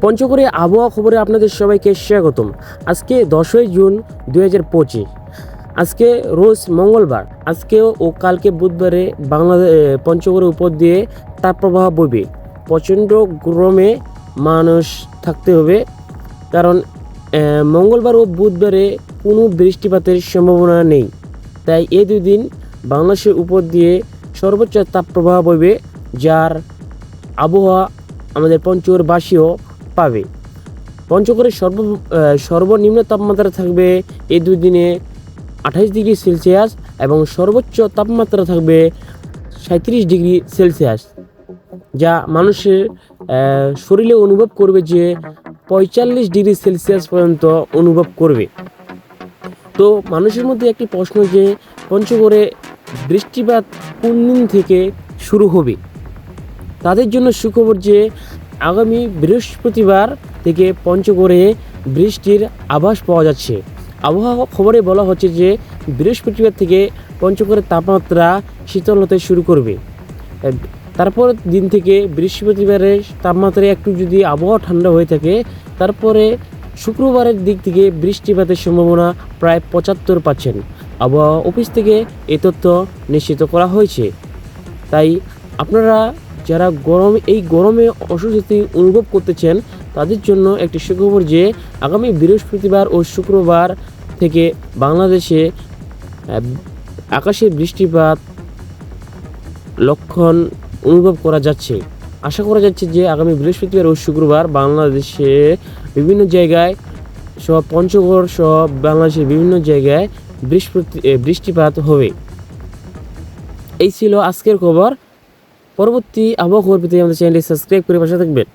পঞ্চগড়ে আবহাওয়া খবরে আপনাদের সবাইকে স্বাগতম। আজকে 10ই জুন 2025। আজকে রোজ মঙ্গলবার। আজকে ও কালকে বুধবারে বাংলাদেশ পঞ্চগড়ের উপর দিয়ে তাপপ্রবাহ বইবে। প্রচণ্ড গরমে মানুষ থাকতে হবে, কারণ মঙ্গলবার ও বুধবারে কোনো বৃষ্টিপাতের সম্ভাবনা নেই। তাই এই দুই দিন বাংলাদেশের উপর দিয়ে সর্বোচ্চ তাপপ্রবাহ বইবে, যার আবহাওয়া আমাদের পঞ্চগড়বাসীও পাবে। পঞ্চগড়ের সর্বনিম্ন তাপমাত্রা থাকবে এই দুই দিনে 28 ডিগ্রি সেলসিয়াস এবং সর্বোচ্চ তাপমাত্রা থাকবে 37 ডিগ্রি সেলসিয়াস, যা মানুষের শরীরে অনুভব করবে যে 45 ডিগ্রি সেলসিয়াস পর্যন্ত অনুভব করবে। তো মানুষের মধ্যে একটি প্রশ্ন যে পঞ্চগড়ে বৃষ্টিপাত কোন দিন থেকে শুরু হবে। তাদের জন্য সুখবর যে আগামী বৃহস্পতিবার থেকে পঞ্চগড়ে বৃষ্টির আভাস পাওয়া যাচ্ছে। আবহাওয়া খবরে বলা হচ্ছে যে বৃহস্পতিবার থেকে পঞ্চগড়ের তাপমাত্রা শীতল হতে শুরু করবে। তারপর দিন থেকে বৃহস্পতিবারের তাপমাত্রা একটু যদি আবহাওয়া ঠান্ডা হয়ে থাকে, তারপরে শুক্রবারের দিক থেকে বৃষ্টিপাতের সম্ভাবনা প্রায় 75%। আবহাওয়া অফিস থেকে এই তথ্য নিশ্চিত করা হয়েছে। তাই আপনারা যারা এই গরমে অস্বস্তি অনুভব করতেছেন, তাদের জন্য একটি সুখবর যে আগামী বৃহস্পতিবার ও শুক্রবার থেকে বাংলাদেশে আকাশে বৃষ্টিপাত লক্ষণ অনুভব করা যাচ্ছে। আশা করা যাচ্ছে যে আগামী বৃহস্পতিবার ও শুক্রবার বাংলাদেশে বিভিন্ন জায়গায় পঞ্চগড় সহ বাংলাদেশের বিভিন্ন জায়গায় বৃষ্টিপাত হবে। এই ছিল আজকের খবর। পরবর্তী আবহাওয়া খবর পেতে আমাদের চ্যানেলটি সাবস্ক্রাইব করে পাশে থাকবেন।